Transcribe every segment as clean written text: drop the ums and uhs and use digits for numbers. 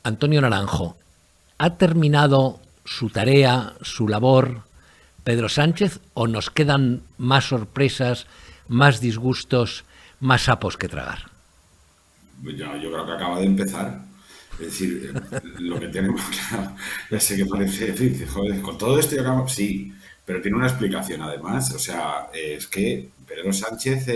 Antonio Naranjo, ¿ha terminado su tarea, su labor, Pedro Sánchez, o nos quedan más sorpresas, más disgustos, más sapos que tragar? Yo creo que acaba de empezar. Es decir, lo que tenemos, claro, ya sé que parece, en fin, joder, con todo esto ya acabamos, sí, pero tiene una explicación además. O sea, es que Pedro Sánchez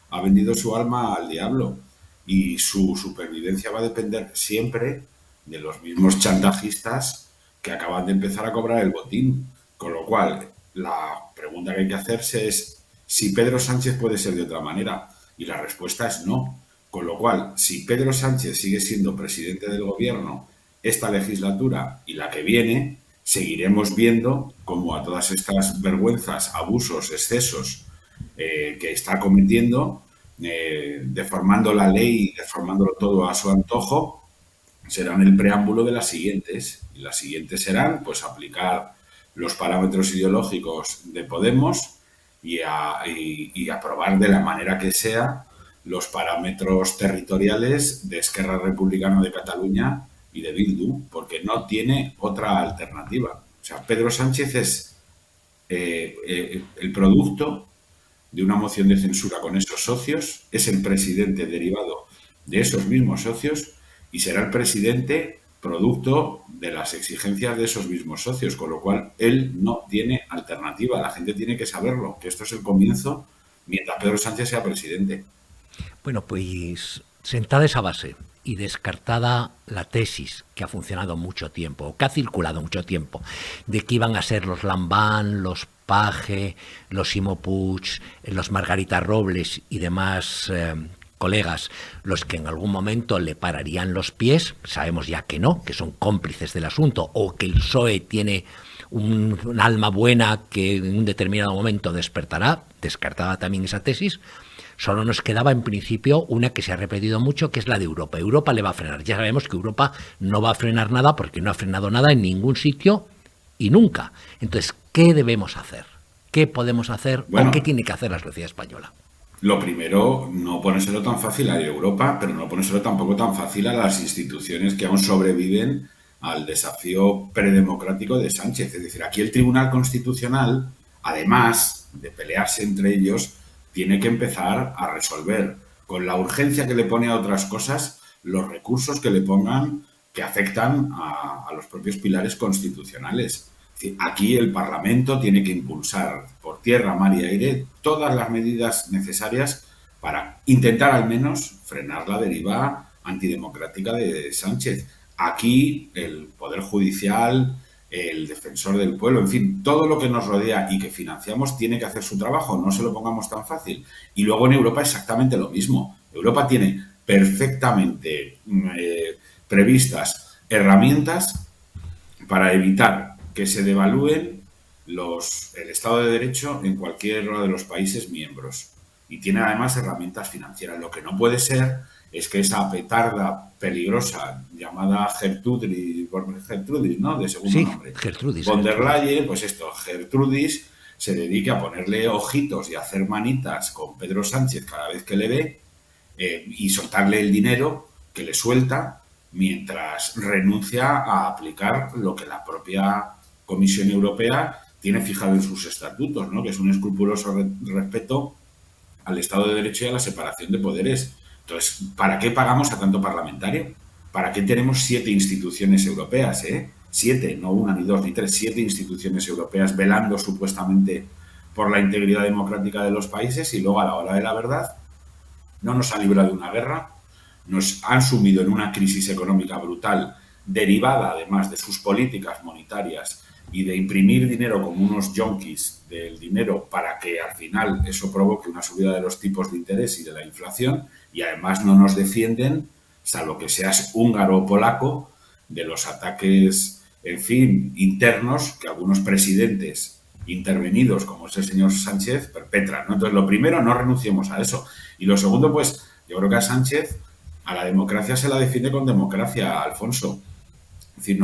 ha vendido su alma al diablo y su supervivencia va a depender siempre de los mismos chantajistas que acaban de empezar a cobrar el botín. Con lo cual, la pregunta que hay que hacerse es si Pedro Sánchez puede ser de otra manera. Y la respuesta es no. Con lo cual, si Pedro Sánchez sigue siendo presidente del gobierno esta legislatura y la que viene, seguiremos viendo cómo a todas estas vergüenzas, abusos, excesos que está cometiendo, deformando la ley, deformándolo todo a su antojo, serán el preámbulo de las siguientes. Y las siguientes serán, pues, aplicar los parámetros ideológicos de Podemos y aprobar de la manera que sea los parámetros territoriales de Esquerra Republicana de Cataluña y de Bildu, porque no tiene otra alternativa. O sea, Pedro Sánchez es el producto de una moción de censura con esos socios, es el presidente derivado de esos mismos socios y será el presidente producto de las exigencias de esos mismos socios, con lo cual él no tiene alternativa. La gente tiene que saberlo, que esto es el comienzo mientras Pedro Sánchez sea presidente. Bueno, pues sentada esa base y descartada la tesis que ha funcionado mucho tiempo, que ha circulado mucho tiempo, de que iban a ser los Lambán, los Page, los Ximo Puig, los Margarita Robles y demás colegas los que en algún momento le pararían los pies, sabemos ya que no, que son cómplices del asunto, o que el PSOE tiene un alma buena que en un determinado momento despertará, descartada también esa tesis. Solo nos quedaba en principio una que se ha repetido mucho, que es la de Europa. Europa le va a frenar. Ya sabemos que Europa no va a frenar nada porque no ha frenado nada en ningún sitio y nunca. Entonces, ¿qué debemos hacer? ¿Qué podemos hacer o qué Bueno, tiene que hacer la sociedad española? lo primero, no ponérselo tan fácil a Europa, pero no ponérselo tampoco tan fácil a las instituciones que aún sobreviven al desafío predemocrático de Sánchez. Es decir, aquí el Tribunal Constitucional, además de pelearse entre ellos, tiene que empezar a resolver con la urgencia que le pone a otras cosas los recursos que le pongan que afectan a los propios pilares constitucionales. Aquí el Parlamento tiene que impulsar por tierra, mar y aire todas las medidas necesarias para intentar al menos frenar la deriva antidemocrática de Sánchez. Aquí el Poder Judicial, el Defensor del Pueblo, en fin, todo lo que nos rodea y que financiamos tiene que hacer su trabajo, no se lo pongamos tan fácil. Y luego en Europa exactamente lo mismo. Europa tiene perfectamente previstas herramientas para evitar que se devalúen el Estado de Derecho en cualquiera de los países miembros. Y tiene además herramientas financieras. Lo que no puede ser es que esa petarda peligrosa llamada Gertrudis, ¿no? De segundo Sí, nombre. Gertrudis, Von der Gertrudis. Leyen, pues esto, Gertrudis, se dedica a ponerle ojitos y a hacer manitas con Pedro Sánchez cada vez que le ve y soltarle el dinero que le suelta mientras renuncia a aplicar lo que la propia Comisión Europea tiene fijado en sus estatutos, ¿no? Que es un escrupuloso respeto al Estado de Derecho y a la separación de poderes. Entonces, ¿para qué pagamos a tanto parlamentario? ¿Para qué tenemos 7 instituciones europeas? 7, no una, ni dos, ni tres, 7 instituciones europeas velando supuestamente por la integridad democrática de los países y luego a la hora de la verdad no nos han librado de una guerra, nos han sumido en una crisis económica brutal derivada además de sus políticas monetarias y de imprimir dinero como unos yonkis del dinero para que al final eso provoque una subida de los tipos de interés y de la inflación y además no nos defienden, salvo que seas húngaro o polaco, de los ataques, en fin, internos que algunos presidentes intervenidos, como es el señor Sánchez, perpetran, ¿no? Entonces, lo primero, no renunciemos a eso. Y lo segundo, pues, yo creo que a Sánchez, a la democracia se la defiende con democracia, Alfonso. Es decir,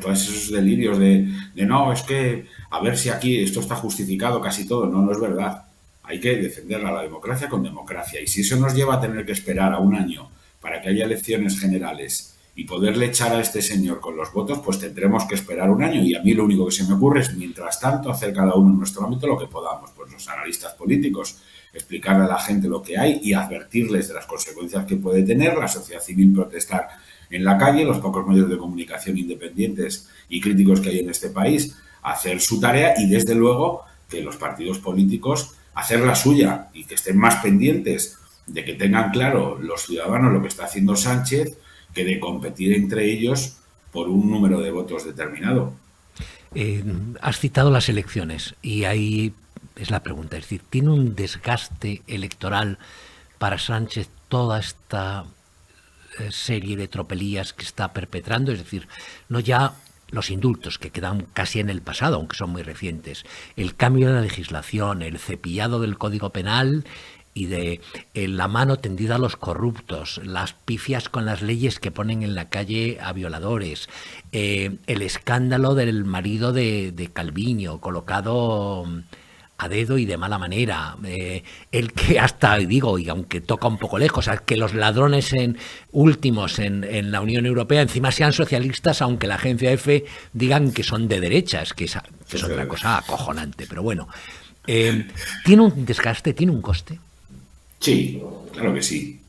todos esos delirios de no, es que a ver si aquí esto está justificado casi todo. No, no es verdad. Hay que defender a la democracia con democracia. Y si eso nos lleva a tener que esperar a un año para que haya elecciones generales y poderle echar a este señor con los votos, pues tendremos que esperar un año. Y a mí lo único que se me ocurre es, mientras tanto, hacer cada uno en nuestro ámbito lo que podamos. Pues los analistas políticos, explicarle a la gente lo que hay y advertirles de las consecuencias que puede tener, la sociedad civil protestar en la calle, los pocos medios de comunicación independientes y críticos que hay en este país, hacer su tarea y, desde luego, que los partidos políticos hacer la suya y que estén más pendientes de que tengan claro los ciudadanos lo que está haciendo Sánchez, que de competir entre ellos por un número de votos determinado. Has citado las elecciones y ahí es la pregunta. Es decir, ¿tiene un desgaste electoral para Sánchez toda esta serie de tropelías que está perpetrando? Es decir, no ya los indultos, que quedan casi en el pasado, aunque son muy recientes, el cambio de la legislación, el cepillado del Código Penal y de la mano tendida a los corruptos, las pifias con las leyes que ponen en la calle a violadores, el escándalo del marido de Calviño, colocado a dedo y de mala manera, el que hasta, digo, y aunque toca un poco lejos, que los ladrones últimos en la Unión Europea encima sean socialistas, aunque la agencia EFE digan que son de derechas, que es otra cosa acojonante, pero bueno. ¿Tiene un desgaste, tiene un coste? Sí, claro que sí.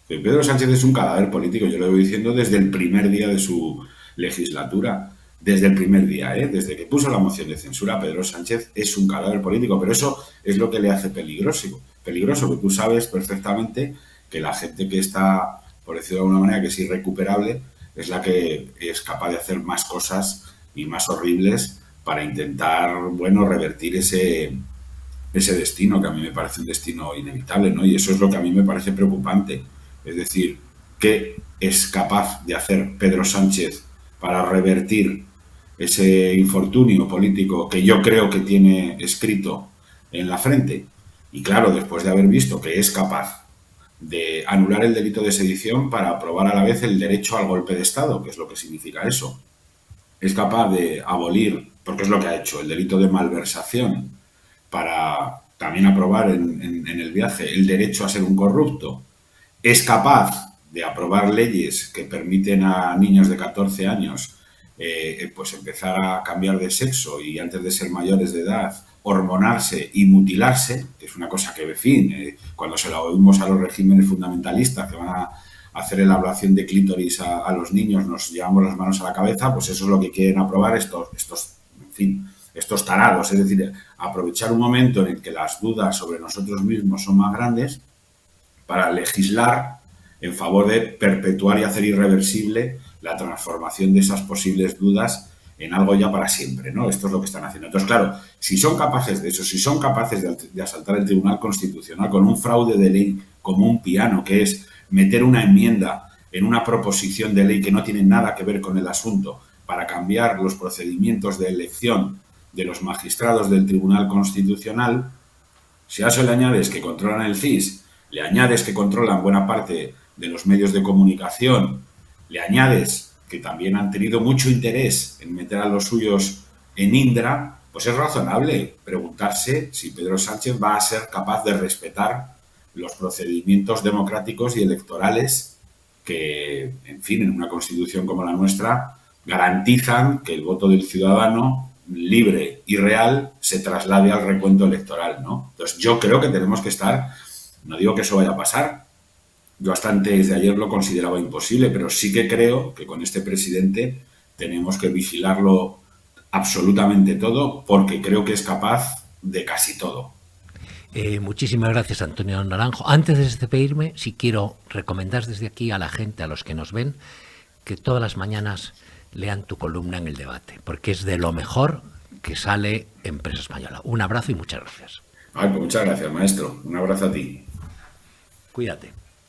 Pedro Sánchez es un cadáver político, yo lo voy diciendo desde el primer día de su legislatura. Desde el primer día, desde que puso la moción de censura, Pedro Sánchez es un cadáver político, pero eso es lo que le hace peligroso, que tú sabes perfectamente que la gente que está, por decirlo de alguna manera, que es irrecuperable, es la que es capaz de hacer más cosas y más horribles para intentar, bueno, revertir ese destino, que a mí me parece un destino inevitable, ¿no? Y eso es lo que a mí me parece preocupante. Es decir, ¿qué es capaz de hacer Pedro Sánchez para revertir ese infortunio político que yo creo que tiene escrito en la frente? Y claro, después de haber visto que es capaz de anular el delito de sedición para aprobar a la vez el derecho al golpe de Estado, que es lo que significa eso. Es capaz de abolir, porque es lo que ha hecho, el delito de malversación, para también aprobar en el viaje el derecho a ser un corrupto. Es capaz de aprobar leyes que permiten a niños de 14 años pues empezar a cambiar de sexo y, antes de ser mayores de edad, hormonarse y mutilarse, que es una cosa que, en fin, cuando se la oímos a los regímenes fundamentalistas que van a hacer la ablación de clítoris a los niños, nos llevamos las manos a la cabeza, pues eso es lo que quieren aprobar estos tarados. Es decir, aprovechar un momento en el que las dudas sobre nosotros mismos son más grandes para legislar en favor de perpetuar y hacer irreversible la transformación de esas posibles dudas en algo ya para siempre, ¿no? Esto es lo que están haciendo. Entonces, claro, si son capaces de eso, si son capaces de asaltar el Tribunal Constitucional con un fraude de ley como un piano, que es meter una enmienda en una proposición de ley que no tiene nada que ver con el asunto para cambiar los procedimientos de elección de los magistrados del Tribunal Constitucional, si a eso le añades que controlan el CIS, le añades que controlan buena parte de los medios de comunicación, le añades que también han tenido mucho interés en meter a los suyos en Indra, pues es razonable preguntarse si Pedro Sánchez va a ser capaz de respetar los procedimientos democráticos y electorales que, en fin, en una constitución como la nuestra, garantizan que el voto del ciudadano libre y real se traslade al recuento electoral, ¿no? Entonces, yo creo que tenemos que estar, no digo que eso vaya a pasar, yo hasta antes de ayer lo consideraba imposible, pero sí que creo que con este presidente tenemos que vigilarlo absolutamente todo, porque creo que es capaz de casi todo. Muchísimas gracias, Antonio Naranjo. Antes de despedirme, si quiero recomendar desde aquí a la gente, a los que nos ven, que todas las mañanas lean tu columna en El Debate, porque es de lo mejor que sale en Prensa Española. Un abrazo y muchas gracias. Ay, pues muchas gracias, maestro. Un abrazo a ti. Cuídate.